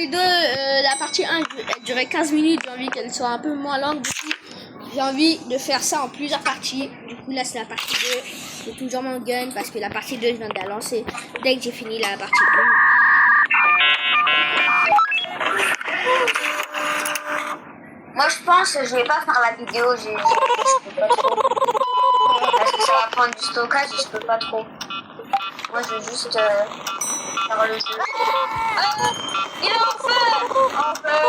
vidéo, la partie 1, elle durait 15 minutes. J'ai envie qu'elle soit un peu moins longue. Du coup, j'ai envie de faire ça en plusieurs parties. Du coup, là, c'est la partie 2. J'ai toujours mon gun parce que la partie 2, je viens de la lancer dès que j'ai fini la partie 1. Moi, je pense que je vais pas faire la vidéo. Je peux pas trop. Parce que ça va prendre du stockage et je peux pas trop. Moi, je vais juste faire le jeu. Il est en feu! En feu!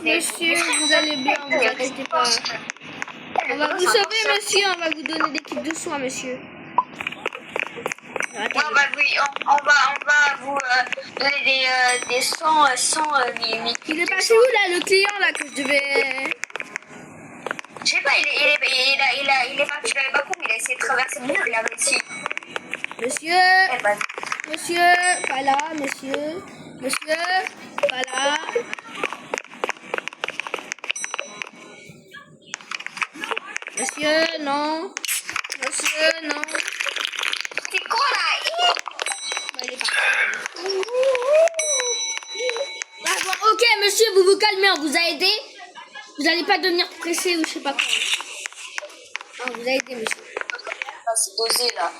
Monsieur, vous allez bien, vous inquiétez pas. On va vous sauver, monsieur. On va vous donner des kits de soins, monsieur. On va vous donner des 100 minutes. Il est passé où là, le client là que je devais... Je sais pas, il est parti, je l'avais pas compris, il a essayé de traverser le mur, il a réussi. Monsieur, monsieur, voilà, monsieur, voilà. Monsieur, non. Monsieur, non. C'est quoi là? Bah, il est parti. Ah, bon, ok, monsieur, vous vous calmez, on vous a aidé. Vous n'allez pas devenir pressé ou je sais pas quoi. Ah, on vous a aidé, monsieur. C'est dosé là.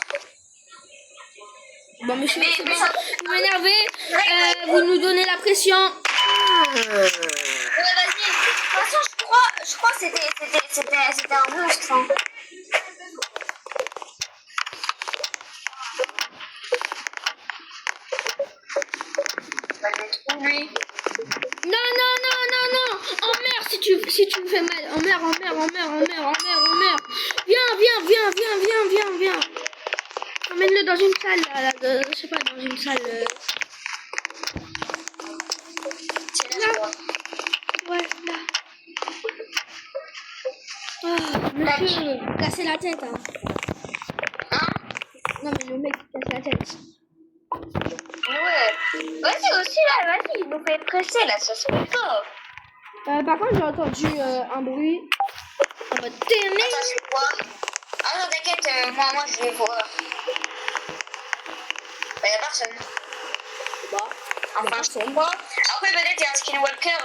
Bon, monsieur, c'est bon. Vous m'énervez. Vous nous donnez la pression. Ouais, vas-y. De toute façon, je crois que c'était un monstre. Hein. Va le mettre où, lui? Non, non, non, non, non. En mer, si tu me fais mal. En mer. Viens. Emmène-le dans une salle, là, je sais pas, dans une salle. Là. Ouais, là. Oh, monsieur, vous cassez la tête, hein. Hein? Non, mais le mec, il casse la tête. Ouais. Vas-y aussi là, vas-y, il nous fait presser là, ça se fait pas. Par contre, j'ai entendu un bruit. En mode tennis. Attends, je vais voir. Ah non, t'inquiète, moi je vais voir. Bah, y'a personne. Bah, Enfin, je sais pas. Après, peut-être y'a un skinwalker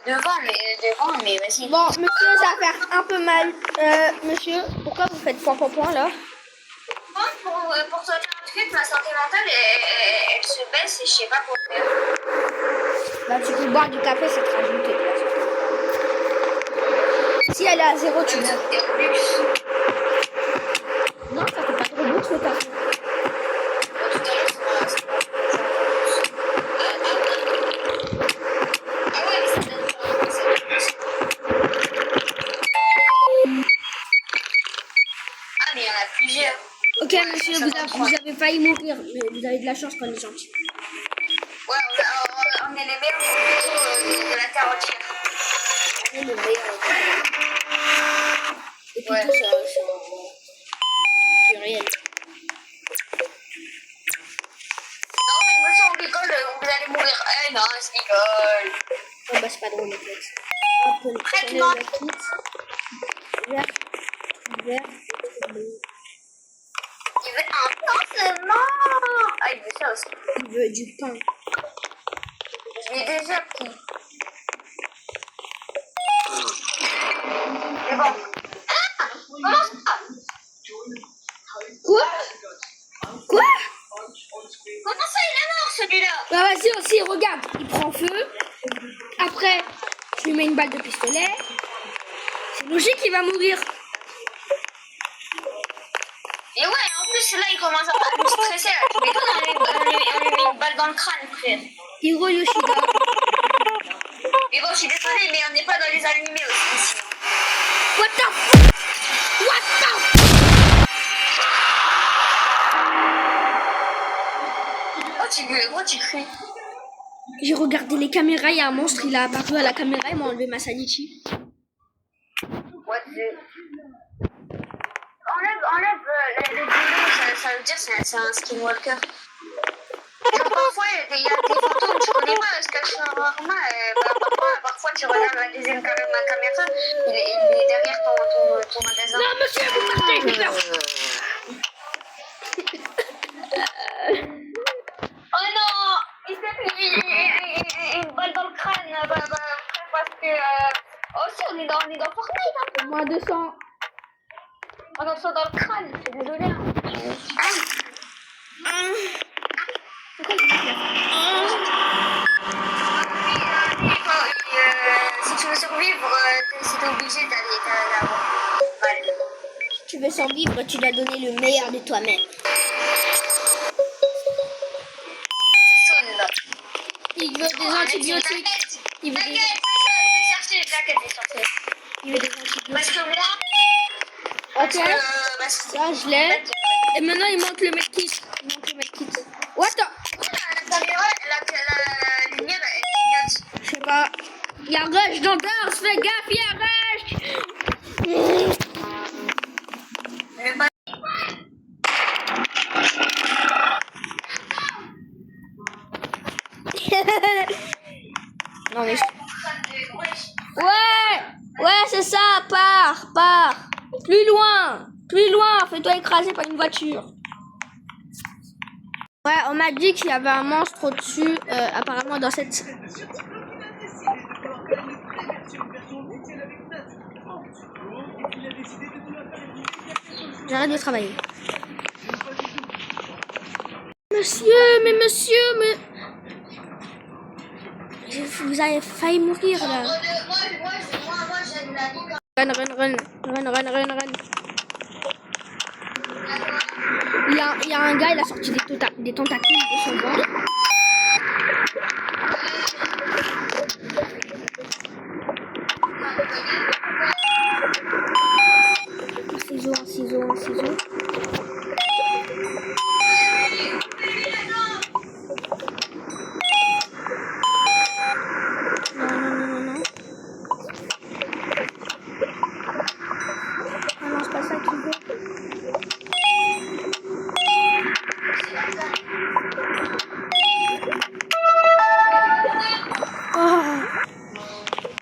devant, mais vas-y. bon, monsieur, ça va faire un peu mal. Monsieur, pourquoi vous faites point là? Pour te dire un truc, ma santé mentale, elle se baisse et je sais pas quoi faire. Bah, tu peux boire du café, c'est te rajouter. De toute façon. Si elle est à 0, tu meurs. Non, ça fait pas trop bon, le café. Ok, monsieur, vous avez failli mourir, mais vous avez de la chance quand on est gentil. Ouais, on est les meilleurs de la terre entière. On est le meilleur. Et puis Ouais. tout ça, c'est réel. Non, mais monsieur, on rigole, vous allez mourir. Eh non, je rigole. Oh, bah, c'est pas drôle, les gars. Hop, prenez Traitement. le kit. Vert, bleu. Il veut un pansement. Ah, il veut ça aussi. Il veut du pain. Je l'ai déjà pris. C'est bon. Ah, comment ça? Quoi? Comment ça, il est mort celui-là? Bah vas-y aussi, regarde, il prend feu. Après, je lui mets une balle de pistolet. C'est logique qu'il va mourir. Et ouais, en plus là, il commence à me stresser. Là. Tu m'étonnes, on lui met une balle dans le crâne, frère. Hiro Yoshida. Mais bon, je suis désolée, mais on n'est pas dans les animés aussi ici. What the fuck? Oh, tu cries. J'ai regardé les caméras, il y a un monstre, il a apparu à la caméra, il m'a enlevé ma sanity. What the... Enlève le boulot, ça veut dire que c'est un skinwalker. Genre, parfois, il y a des fantômes, tu connais pas ce qu'elles sont rarement. Parfois, tu regardes la deuxième caméra, il est derrière ton magasin. Non, monsieur, vous plus peur. Oh non, il s'est fait une balle dans le crâne, parce que... Oh si, on est dans Fortnite, hein. Moins 200. On entend dans le crâne, je suis désolée. Si tu veux survivre, c'est obligé d'aller avoir mal. Si tu veux survivre, tu dois donner le meilleur de toi-même. Ça sonne là. Il veut des antibiotiques. Il veut des... T'inquiète, je vais chercher, t'inquiète, je vais chercher. Il veut des antibiotiques. Parce que moi... Ok, Parce que... ça je l'ai. Et maintenant il manque le medkit. Il manque le medkit. What the... La lumière, elle clignote. Je sais pas. Il y a Rush dans Dars, fais gaffe, il y a Rush. Je vais pas... Non mais... Ouais, c'est ça, pars. Plus loin, fais-toi écraser par une voiture. Ouais, on m'a dit qu'il y avait un monstre au-dessus, apparemment dans cette... J'arrête de travailler. Monsieur, mais... Vous avez failli mourir là. Moi, j'ai de la vie. Run. Il y a un gars, il a sorti des tentacules de son ventre. Un ciseau. Non. Ah non, c'est pas ça qu'il veut.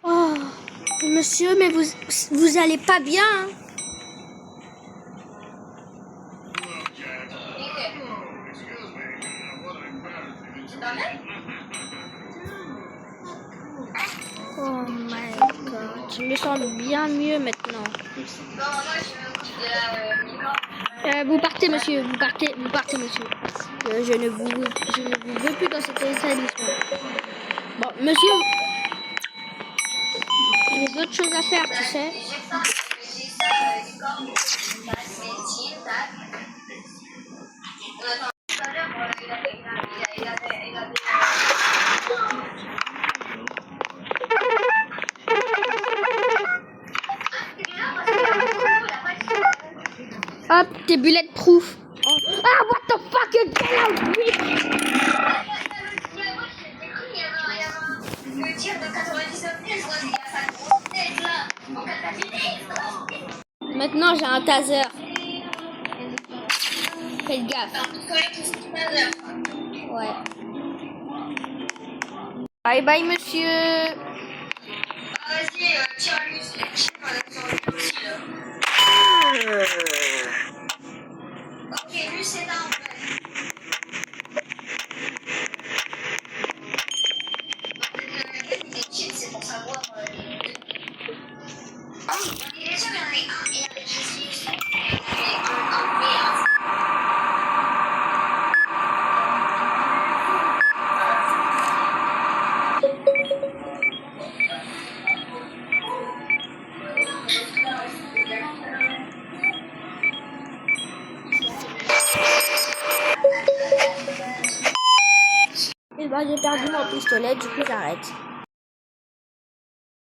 Oh, monsieur, mais vous allez pas bien, hein? Oh my god, je me sens bien mieux maintenant. Vous partez, monsieur, vous partez, monsieur. Je ne vous veux plus dans cet établissement. Bon, monsieur, j'ai d'autres choses à faire, tu sais. Hop, t'es bulletproof. Ah, what the fuck, get out, bitch! Le tir de 99 000, je vois qu'il y a sa grosse tête là, en catapulté. Maintenant, j'ai un taser. Faites gaffe. Ouais. Bye bye, monsieur. Vas-y, tire-lui, sur lui aussi là. Ok, lui c'est là en fait. Il est cheat, c'est pour savoir. Il est sûr, il y en a un, il y a des cheats. Et bah, j'ai perdu mon pistolet, du coup, j'arrête.